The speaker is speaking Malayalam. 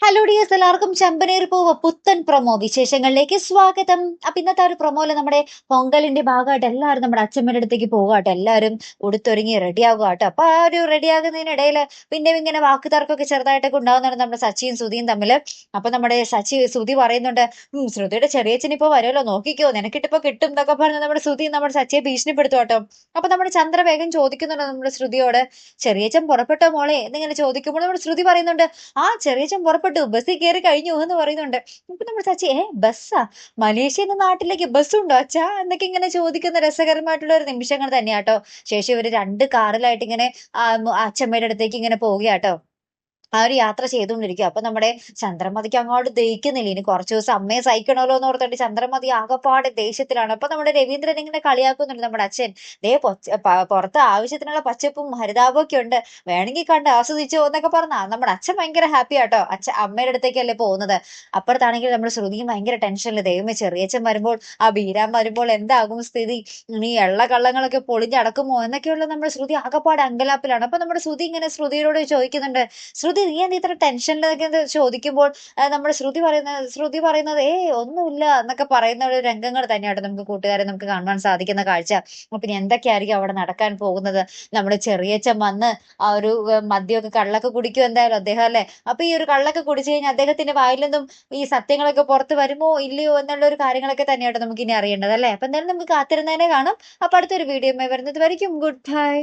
ഹലോ ഡിയേഴ്സ്, എല്ലാവർക്കും ചെമ്പനീർ പൂവ് പുത്തൻ പ്രൊമോ വിശേഷങ്ങളിലേക്ക് സ്വാഗതം. അപ്പൊ ഇന്നത്തെ ഒരു പ്രൊമോയില് നമ്മുടെ പൊങ്കലിന്റെ ഭാഗമായിട്ട് എല്ലാവരും നമ്മുടെ അച്ഛമ്മയുടെ അടുത്തേക്ക് പോകാട്ടോ. എല്ലാവരും ഉടുത്തൊരുങ്ങി റെഡി ആകുക കേട്ടോ. അപ്പൊ ആ ഒരു റെഡി ആകുന്നതിനിടയിൽ പിന്നെ ഇങ്ങനെ വാക്ക് തർക്കമൊക്കെ ചെറുതായിട്ടൊക്കെ ഉണ്ടാകുന്നുണ്ട് നമ്മുടെ സച്ചിയും സുധിയും തമ്മിൽ. അപ്പൊ നമ്മുടെ സുധി പറയുന്നുണ്ട്, ശ്രുതിയുടെ ചെറിയച്ഛൻ ഇപ്പൊ വരുമല്ലോ, നോക്കിക്കോ, നിനക്കിട്ടിപ്പോ കിട്ടും എന്നൊക്കെ പറഞ്ഞ് നമ്മുടെ സുധി നമ്മുടെ സച്ചിയെ ഭീഷണിപ്പെടുത്തും കേട്ടോ. അപ്പൊ നമ്മുടെ ചന്ദ്ര വേഗം ചോദിക്കുന്നുണ്ട് നമ്മുടെ ശ്രുതിയോട്, ചെറിയച്ഛൻ പുറപ്പെട്ടോ മോളെ എന്നിങ്ങനെ ചോദിക്കുമ്പോൾ നമ്മുടെ ശ്രുതി പറയുന്നുണ്ട്, ആ ചെറിയച്ഛൻ പുറപ്പെട്ടു, ബസ്സിൽ കയറി കഴിഞ്ഞു എന്ന് പറയുന്നുണ്ട്. അപ്പൊ നമ്മുടെ ചാച്ചി, ബസ്സാ, മലേഷ്യ എന്ന നാട്ടിലേക്ക് ബസ്സുണ്ടോ അച്ഛാ എന്നൊക്കെ ഇങ്ങനെ ചോദിക്കുന്ന രസകരമായിട്ടുള്ള ഒരു നിമിഷങ്ങൾ തന്നെയാട്ടോ. ശേഷം ഇവര് രണ്ട് കാറിലായിട്ട് ഇങ്ങനെ അച്ഛമ്മയുടെ അടുത്തേക്ക് ഇങ്ങനെ പോവുകയാട്ടോ. ആ ഒരു യാത്ര ചെയ്തുകൊണ്ടിരിക്കുക. അപ്പൊ നമ്മുടെ ചന്ദ്രമതിക്ക് അങ്ങോട്ട് ദഹിക്കുന്നില്ല. ഇനി കുറച്ചു ദിവസം അമ്മയെ സഹിക്കണമല്ലോ എന്ന് ഓർത്തിട്ട് ചന്ദ്രമതി ആകപ്പാടെ ദേഷ്യത്തിലാണ്. അപ്പൊ നമ്മുടെ രവീന്ദ്രൻ ഇങ്ങനെ കളിയാക്കുന്നുണ്ട് നമ്മുടെ അച്ഛൻ, ദേ പുറത്ത് ആവശ്യത്തിനുള്ള പച്ചപ്പും ഹരിതാപവും ഒക്കെ ഉണ്ട്, വേണമെങ്കിൽ കണ്ട് ആസ്വദിച്ചോ എന്നൊക്കെ പറഞ്ഞാ നമ്മുടെ അച്ഛൻ ഭയങ്കര ഹാപ്പി ആട്ടോ. അമ്മയുടെ അടുത്തേക്കല്ലേ പോകുന്നത്. അപ്പുറത്താണെങ്കിൽ നമ്മുടെ ശ്രുതിയും ഭയങ്കര ടെൻഷനില്, ദൈവമേ ചെറിയച്ഛൻ വരുമ്പോൾ, ആ ബീരാൻ വരുമ്പോൾ എന്താകും സ്ഥിതി, നീ എള്ള കള്ളങ്ങളൊക്കെ പൊളിഞ്ഞടക്കുമോ എന്നൊക്കെയുള്ള നമ്മുടെ ശ്രുതി ആകപ്പാടെ അങ്കലാപ്പിലാണ്. അപ്പൊ നമ്മുടെ ശ്രുതി ഇങ്ങനെ ശ്രുതിയോട് ചോദിക്കുന്നുണ്ട്, ശ്രുതി നീ എന്താ ഇത്ര ടെൻഷനിലൊക്കെ ചോദിക്കുമ്പോൾ നമ്മുടെ ശ്രുതി പറയുന്നത് ഒന്നുമില്ല എന്നൊക്കെ പറയുന്ന ഒരു രംഗങ്ങൾ തന്നെയാണ് നമുക്ക് കൂട്ടുകാരെ നമുക്ക് കാണുവാൻ സാധിക്കുന്ന കാഴ്ച. പിന്നെ എന്തൊക്കെയായിരിക്കും അവിടെ നടക്കാൻ പോകുന്നത്. നമ്മുടെ ചെറിയച്ഛൻ വന്ന് ആ ഒരു മദ്യമൊക്കെ കള്ളൊക്കെ കുടിക്കും എന്തായാലും അദ്ദേഹം അല്ലെ. അപ്പൊ ഈ ഒരു കള്ളൊക്കെ കുടിച്ചു കഴിഞ്ഞാൽ അദ്ദേഹത്തിന്റെ വായിൽ നിന്നും ഈ സത്യങ്ങളൊക്കെ പുറത്ത് വരുമോ ഇല്ലയോ എന്നുള്ള ഒരു കാര്യങ്ങളൊക്കെ തന്നെയാണ് നമുക്ക് ഇനി അറിയേണ്ടത് അല്ലെ. അപ്പൊ എന്തായാലും നമുക്ക് കാത്തിരുന്നതിനെ കാണാം. അപ്പൊ അടുത്തൊരു വീഡിയോ വരുന്നത് വരയ്ക്കും ഗുഡ് ബൈ.